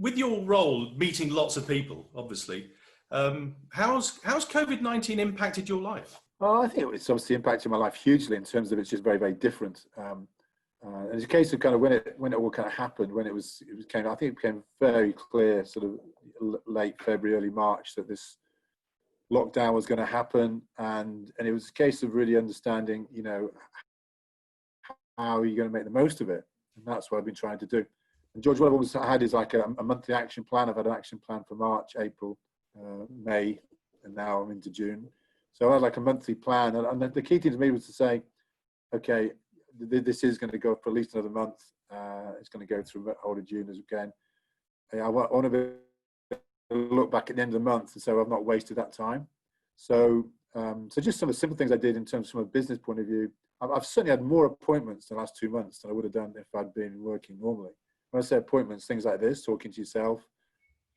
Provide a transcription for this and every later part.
with your role, meeting lots of people, obviously, how's COVID-19 impacted your life? I think it's obviously impacted my life hugely in terms of it's just very, very different. And it's a case of kind of when it all kind of happened, when I think it became very clear, sort of late February, early March, that this lockdown was going to happen, and it was a case of really understanding, how are you going to make the most of it, and that's what I've been trying to do. And George, what I've always had is like a monthly action plan. I've had an action plan for March, April, May, and now I'm into June. So I had like a monthly plan, and the key thing to me was to say, okay, this is going to go for at least another month. It's going to go through all of June as again. I want to look back at the end of the month, and so I've not wasted that time. So, just some of the simple things I did in terms from a business point of view. I've certainly had more appointments in the last 2 months than I would have done if I'd been working normally. When I say appointments, things like this, talking to yourself.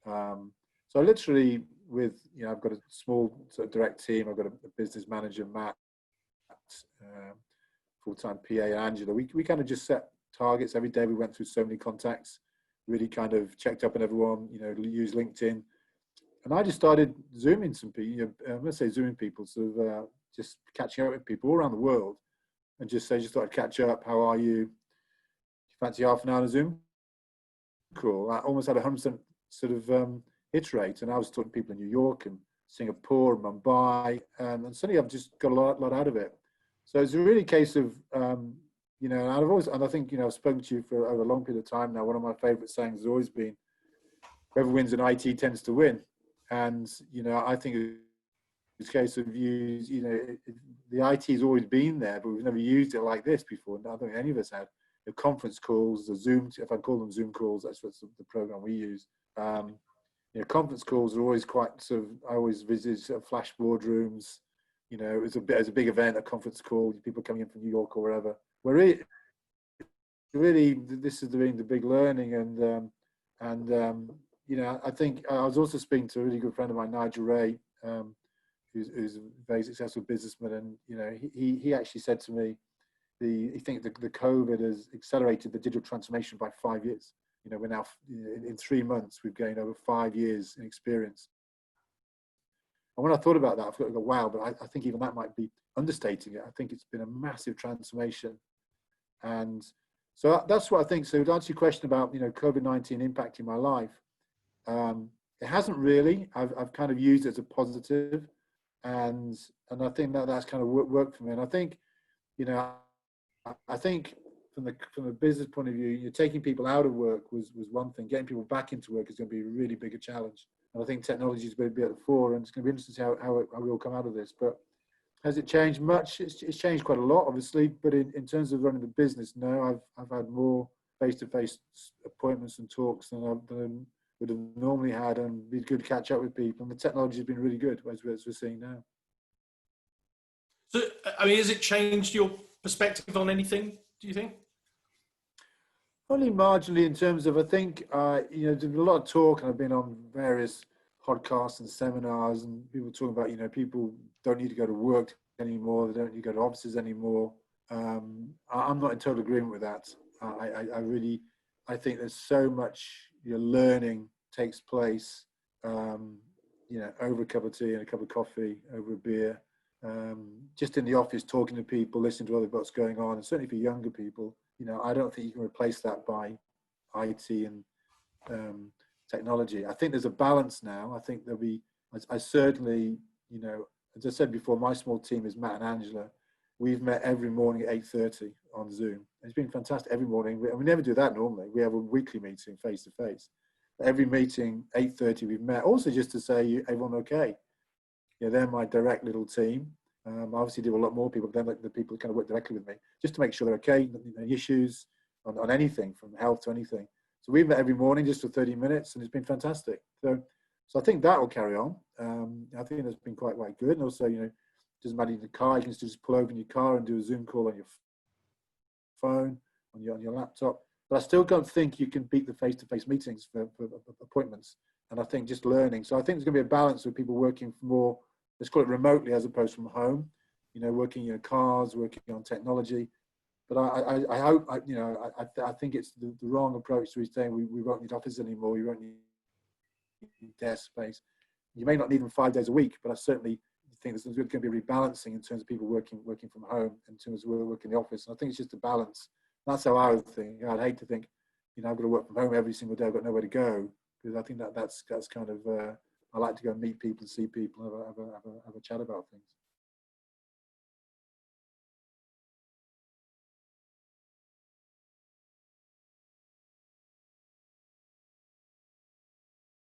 So literally I've got a small sort of direct team. I've got a business manager, Matt, full-time PA, Angela. We kind of just set targets every day. We went through so many contacts, really kind of checked up on everyone, used LinkedIn. And I just started Zooming some people, I'm going to say Zooming people, sort of just catching up with people all around the world and just thought I'd catch up. How are you? Fancy half an hour on a Zoom call? I almost had 100% sort of hit rate. And I was talking to people in New York and Singapore and Mumbai. And suddenly I've just got a lot out of it. So it's a really case of, and I think, I've spoken to you for over a long period of time now. One of my favorite sayings has always been, whoever wins in IT tends to win. And, I think it's a case of the IT has always been there, but we've never used it like this before. I don't think any of us had. The conference calls, the Zoom, if I call them Zoom calls, that's what's the program we use. Conference calls are always quite sort of, I always visit sort of flash boardrooms. It was a big event, a conference call, people coming in from New York or wherever. Where really, this is doing the big learning, and I think I was also speaking to a really good friend of mine, Nigel Ray, who's a very successful businessman, and he actually said to me, he thinks the COVID has accelerated the digital transformation by 5 years. We're now in 3 months we've gained over 5 years in experience. And when I thought about that, I thought, wow, but I think even that might be understating it. I think it's been a massive transformation. And so that's what I think. So to answer your question about, COVID-19 impacting my life, it hasn't really. I've kind of used it as a positive, and I think that's kind of worked for me. And I think, I think from a business point of view, you're taking people out of work was one thing. Getting people back into work is going to be a really bigger challenge. And I think technology is going to be at the fore, and it's going to be interesting to see how we all come out of this. But has it changed much? It's changed quite a lot, obviously. But in terms of running the business, no, I've had more face-to-face appointments and talks than I would have normally had, and be good to catch up with people. And the technology has been really good, as we're seeing now. So, I mean, has it changed your perspective on anything, do you think? Only marginally, in terms of, I think, there's been a lot of talk, and I've been on various podcasts and seminars, and people talking about, people don't need to go to work anymore, they don't need to go to offices anymore. I'm not in total agreement with that. I think there's so much learning takes place, over a cup of tea and a cup of coffee, over a beer, just in the office, talking to people, listening to what's going on, and certainly for younger people. I don't think you can replace that by IT and technology. I think there's a balance now. I think there'll be, I certainly, as I said before, my small team is Matt and Angela. We've met every morning at 8:30 on Zoom. It's been fantastic every morning. We never do that normally. We have a weekly meeting face to face. Every meeting, 8:30, we've met. Also just to say, everyone okay? They're my direct little team. I obviously do a lot more people, but then the people who kind of work directly with me, just to make sure they're okay, any issues on anything, from health to anything. So we've met every morning just for 30 minutes, and it's been fantastic. So I think that will carry on. I think that's been quite good. And also, doesn't matter in the car, you can just pull over in your car and do a Zoom call on your phone, on your laptop. But I still don't think you can beat the face-to-face meetings for appointments. And I think just learning. So I think there's going to be a balance of people working more, let's call it remotely, as opposed from home, working in your cars, working on technology. But I hope, I think it's the wrong approach to saying we won't need offices anymore, we won't need desk space. You may not need them 5 days a week, but I certainly think there's going to be a rebalancing in terms of people working from home, in terms of working in the office. And I think it's just a balance. That's how I would think. I'd hate to think, I've got to work from home every single day, I've got nowhere to go, because I think that's kind of, I like to go and meet people, see people, have a chat about things.